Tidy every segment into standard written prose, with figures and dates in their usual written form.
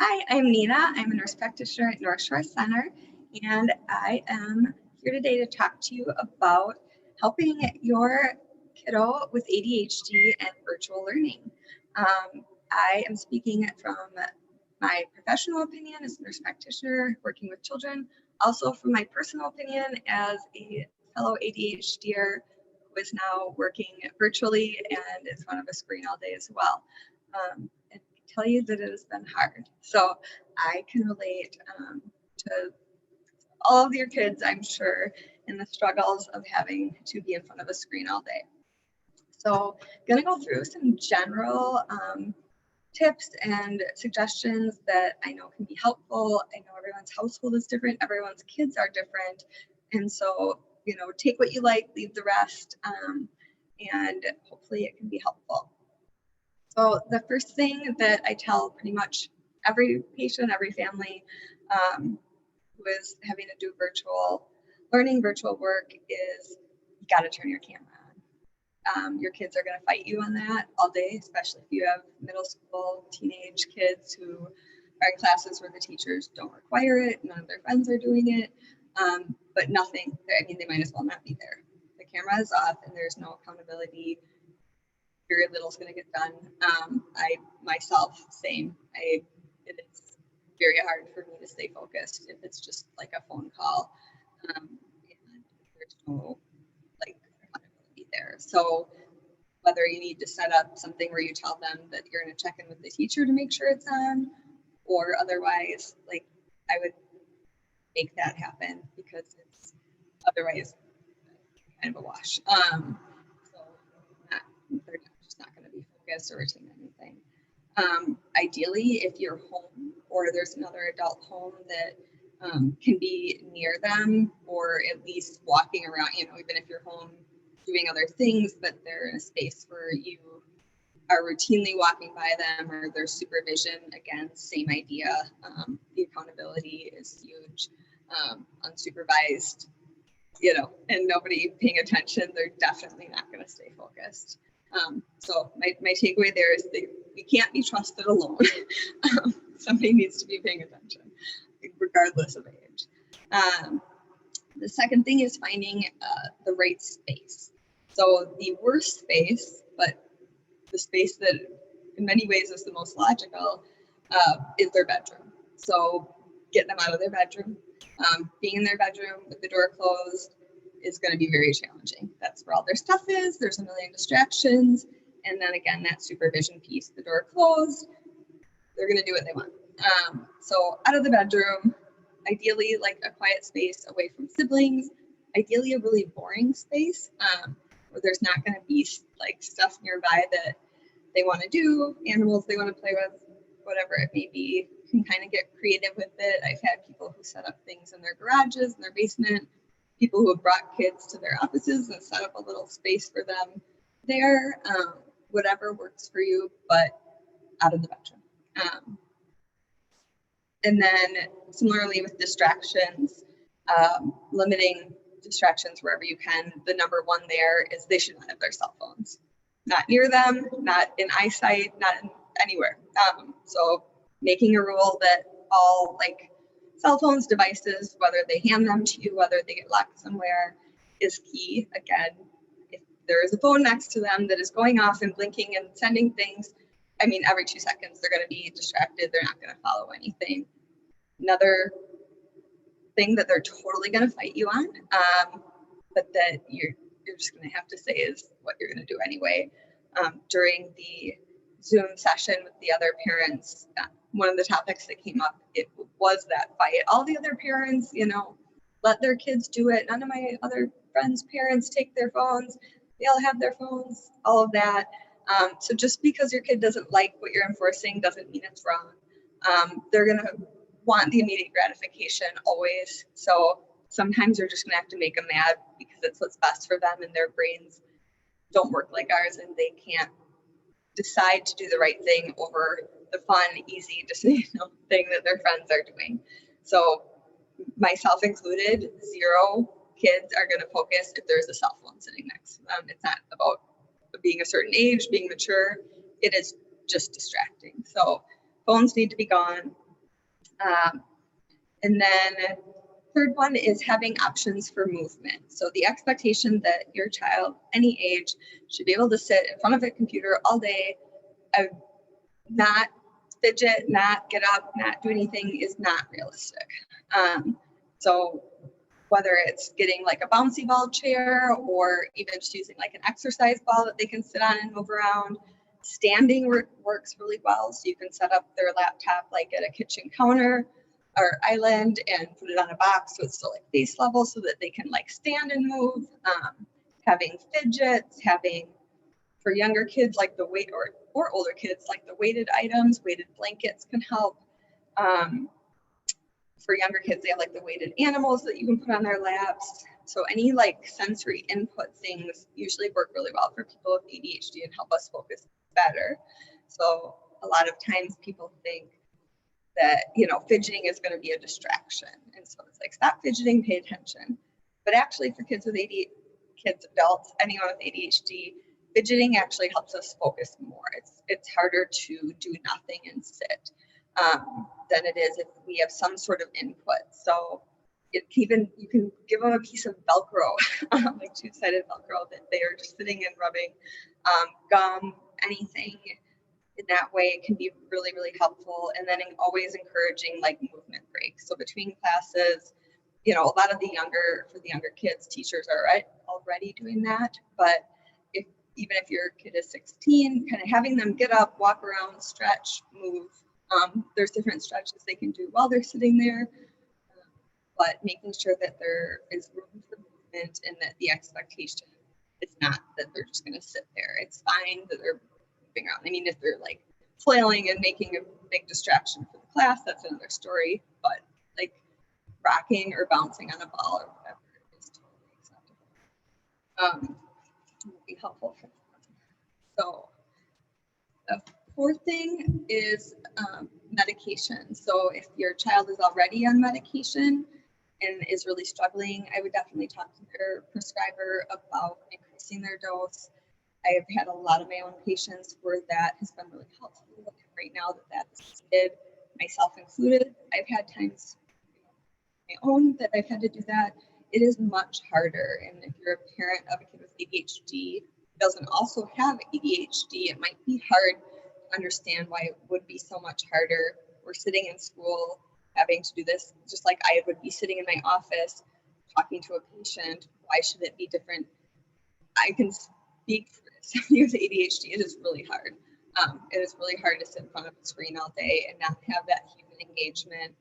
Hi, I'm Nina. I'm a nurse practitioner at North Shore Center, and I am here today to talk to you about helping your kiddo with ADHD and virtual learning. I am speaking from my professional opinion as a nurse practitioner working with children, also from my personal opinion as a fellow ADHDer who is now working virtually and is in front of a screen all day as well. And tell you that it has been hard. So I can relate to all of your kids, I'm sure, in the struggles of having to be in front of a screen all day. So I'm going to go through some general tips and suggestions that I know can be helpful. I know everyone's household is different, everyone's kids are different. And so, take what you like, leave the rest, and hopefully it can be helpful. So the first thing that I tell pretty much every patient, every family who is having to do virtual learning, virtual work is you got to turn your camera on. Your kids are going to fight you on that all day, especially if you have middle school, teenage kids who are in classes where the teachers don't require it, none of their friends are doing it, but nothing, they might as well not be there. The camera is off and there's no accountability. Very little is going to get done. I myself, same. It is very hard for me to stay focused if it's just like a phone call, and there's no accountability there. So whether you need to set up something where you tell them that you're going to check in with the teacher to make sure it's on, or otherwise, I would make that happen because it's otherwise kind of a wash. They're just not going to be focused or retain anything. Ideally, if you're home or there's another adult home that can be near them, or at least walking around, even if you're home doing other things, but they're in a space where you are routinely walking by them or there's supervision, again, same idea. The accountability is huge. Unsupervised, and nobody paying attention, they're definitely not going to stay focused. So my takeaway there is that we can't be trusted alone. Somebody needs to be paying attention, regardless of age. The second thing is finding the right space. So the worst space, but the space that in many ways is the most logical, is their bedroom. So get them out of their bedroom. Being in their bedroom with the door closed is going to be very challenging. That's where all their stuff is. There's a million distractions. And then again, that supervision piece, the door closed, they're going to do what they want. So out of the bedroom, ideally like a quiet space away from siblings, ideally a really boring space where there's not going to be like stuff nearby that they want to do, animals they want to play with, whatever it may be. You can kind of get creative with it. I've had people who set up things in their garages, in their basement, people who have brought kids to their offices and set up a little space for them there. Whatever works for you, but out of the bedroom. And then similarly with distractions, limiting distractions wherever you can. The number one there is they should not have their cell phones. Not near them, not in eyesight, not anywhere. So making a rule that all cell phones, devices, whether they hand them to you, whether they get locked somewhere, is key. Again, if there is a phone next to them that is going off and blinking and sending things, every 2 seconds they're going to be distracted. They're not going to follow anything. Another thing that they're totally going to fight you on, but that you're just going to have to say is what you're going to do anyway. During the Zoom session with the other parents, one of the topics that came up, it was that fight. All the other parents, let their kids do it. None of my other friends' parents take their phones. They all have their phones, all of that. So just because your kid doesn't like what you're enforcing doesn't mean it's wrong. They're going to want the immediate gratification always. So sometimes you're just going to have to make them mad because it's what's best for them, and their brains don't work like ours, and they can't decide to do the right thing over the fun, easy, thing that their friends are doing. So myself included, 0 kids are going to focus if there's a cell phone sitting next to them. It's not about being a certain age, being mature. It is just distracting. So phones need to be gone. Um, and then third one is having options for movement. So the expectation that your child, any age, should be able to sit in front of a computer all day, not fidget, not get up, not do anything is not realistic. So whether it's getting like a bouncy ball chair or even just using like an exercise ball that they can sit on and move around, standing works really well. So you can set up their laptop like at a kitchen counter or island and put it on a box so it's still like face level so that they can like stand and move. Having fidgets, having for younger kids like the weight or older kids like the weighted items, weighted blankets can help. For younger kids, they have like the weighted animals that you can put on their laps. So any like sensory input things usually work really well for people with ADHD and help us focus better. So a lot of times people think that, fidgeting is going to be a distraction. And so it's like, stop fidgeting, pay attention. But actually for kids with ADHD, kids, adults, anyone with ADHD, fidgeting actually helps us focus more. It's harder to do nothing and sit than it is if we have some sort of input. So you can give them a piece of Velcro, like two-sided Velcro that they are just sitting and rubbing, gum, anything in that way. It can be really, really helpful. And then always encouraging like movement breaks. So between classes, a lot of the younger kids, teachers are already doing that. But even if your kid is 16, kind of having them get up, walk around, stretch, move. There's different stretches they can do while they're sitting there, but making sure that there is room for movement and that the expectation is not that they're just going to sit there. It's fine that they're moving around. I mean, if they're like flailing and making a big distraction for the class, that's another story, but like rocking or bouncing on a ball or whatever is totally acceptable. Will be helpful for them. So the fourth thing is medication. So if your child is already on medication and is really struggling, I would definitely talk to their prescriber about increasing their dose. I have had a lot of my own patients where that has been really helpful. Right now that is needed, myself included. I've had times my own that I've had to do that. It is much harder. And if you're a parent of a kid with ADHD who doesn't also have ADHD, it might be hard to understand why it would be so much harder. We're sitting in school having to do this, just like I would be sitting in my office talking to a patient. Why should it be different? I can speak for somebody with ADHD. It is really hard. It is really hard to sit in front of a screen all day and not have that human engagement.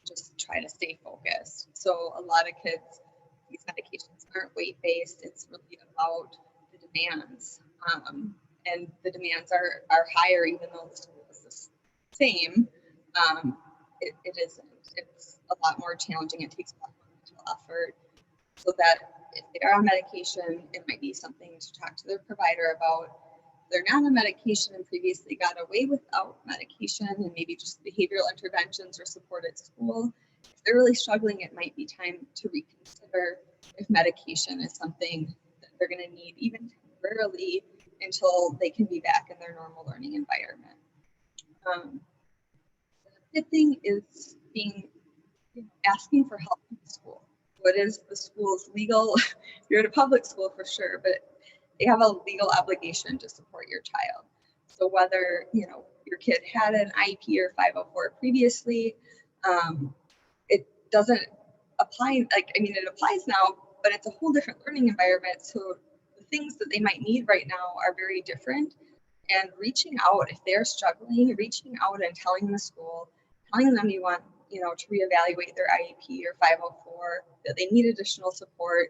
Just try to stay focused. So a lot of kids, these medications aren't weight-based. It's really about the demands. And the demands are higher, even though the school is the same. It isn't. It's a lot more challenging. It takes a lot more mental effort. So that if they are on medication, it might be something to talk to their provider about. They're not on medication and previously got away without medication and maybe just behavioral interventions or support at school. If they're really struggling, it might be time to reconsider if medication is something that they're going to need even temporarily until they can be back in their normal learning environment. The fifth thing is asking for help from the school. What is the school's legal? You're at a public school for sure, but they have a legal obligation to support your child. So whether your kid had an IEP or 504 previously, it doesn't apply. It applies now, but it's a whole different learning environment. So the things that they might need right now are very different. And reaching out if they're struggling, reaching out and telling the school, telling them you want to reevaluate their IEP or 504, that they need additional support.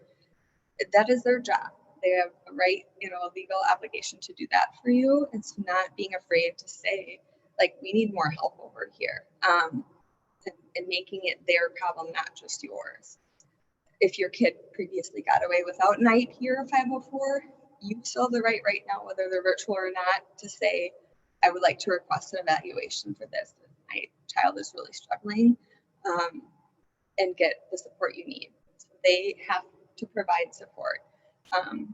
That is their job. They have a right, a legal obligation to do that for you. And so not being afraid to say, like, we need more help over here, and making it their problem, not just yours. If your kid previously got away without an IEP or a 504, you still have the right now, whether they're virtual or not, to say, I would like to request an evaluation for this. My child is really struggling, and get the support you need. So they have to provide support.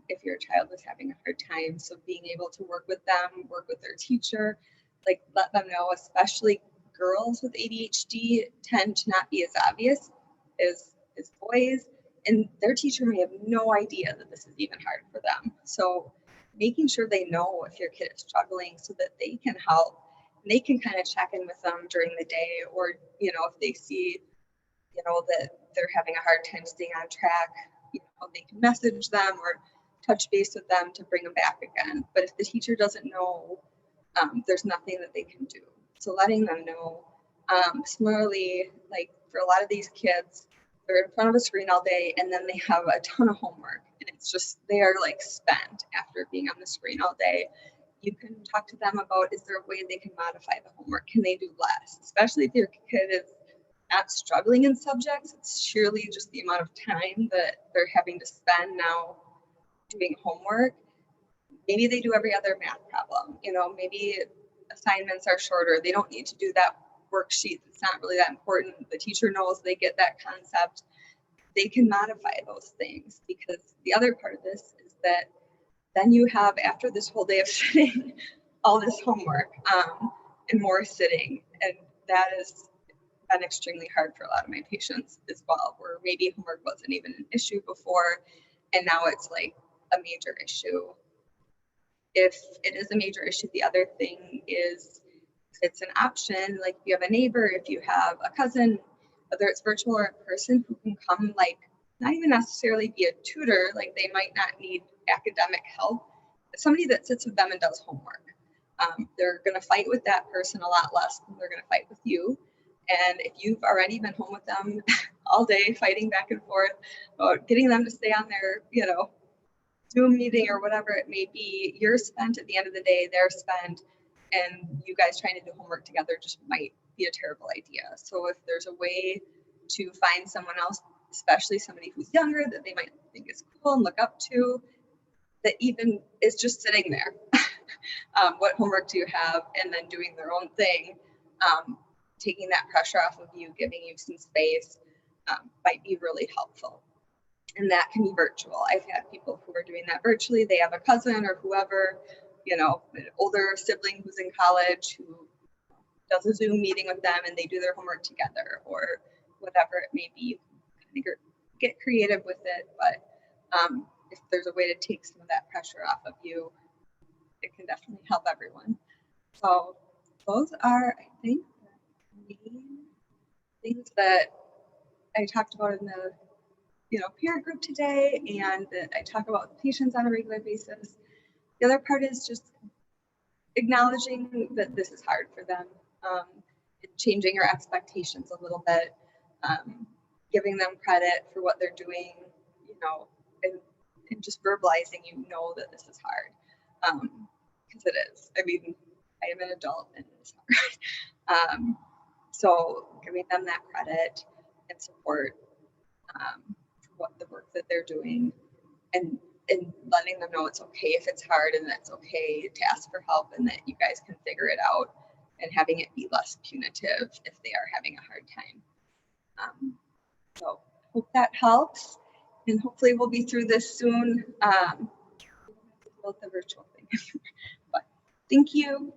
If your child is having a hard time, so being able to work with them, work with their teacher, like let them know, especially girls with ADHD tend to not be as obvious as boys, and their teacher may have no idea that this is even hard for them. So making sure they know if your kid is struggling so that they can help, and they can kind of check in with them during the day, or, you know, if they see, you know, that they're having a hard time staying on track, you know, they can message them or touch base with them to bring them back again. But if the teacher doesn't know, there's nothing that they can do. So letting them know. Similarly, like for a lot of these kids, they're in front of a screen all day and then they have a ton of homework, and it's just, they are like spent after being on the screen all day. You can talk to them about, is there a way they can modify the homework? Can they do less? Especially if your kid is not struggling in subjects, it's surely just the amount of time that they're having to spend now doing homework. Maybe they do every other math problem, you know, maybe assignments are shorter. They don't need to do that worksheet. It's not really that important. The teacher knows, they get that concept. They can modify those things, because the other part of this is that then you have, after this whole day of sitting, all this homework, and more sitting. And that has been extremely hard for a lot of my patients as well, where maybe homework wasn't even an issue before, and now it's like a major issue. If it is a major issue, the other thing is, it's an option. Like if you have a neighbor, if you have a cousin, whether it's virtual or in person, who can come, like not even necessarily be a tutor, like they might not need academic help, but somebody that sits with them and does homework. They're going to fight with that person a lot less than they're going to fight with you. And if you've already been home with them all day fighting back and forth about getting them to stay on their, you know, Zoom meeting or whatever it may be, you're spent at the end of the day, they're spent, and you guys trying to do homework together just might be a terrible idea. So if there's a way to find someone else, especially somebody who's younger, that they might think is cool and look up to, that even is just sitting there, what homework do you have, and then doing their own thing, taking that pressure off of you, giving you some space, might be really helpful. And that can be virtual. I've had people who are doing that virtually. They have a cousin or whoever, you know, an older sibling who's in college who does a Zoom meeting with them, and they do their homework together, or whatever it may be. You can get creative with it, but if there's a way to take some of that pressure off of you, it can definitely help everyone. So those are, I think, the main things that I talked about in the, you know, peer group today, and that I talk about with patients on a regular basis. The other part is just acknowledging that this is hard for them, changing your expectations a little bit, giving them credit for what they're doing, you know, and just verbalizing, you know, that this is hard, because it is. I mean, I am an adult and it's hard. So giving them that credit and support, for what the work that they're doing, and letting them know it's okay if it's hard, and that it's okay to ask for help, and that you guys can figure it out, and having it be less punitive if they are having a hard time. So hope that helps, and hopefully we'll be through this soon. About the virtual thing. But thank you.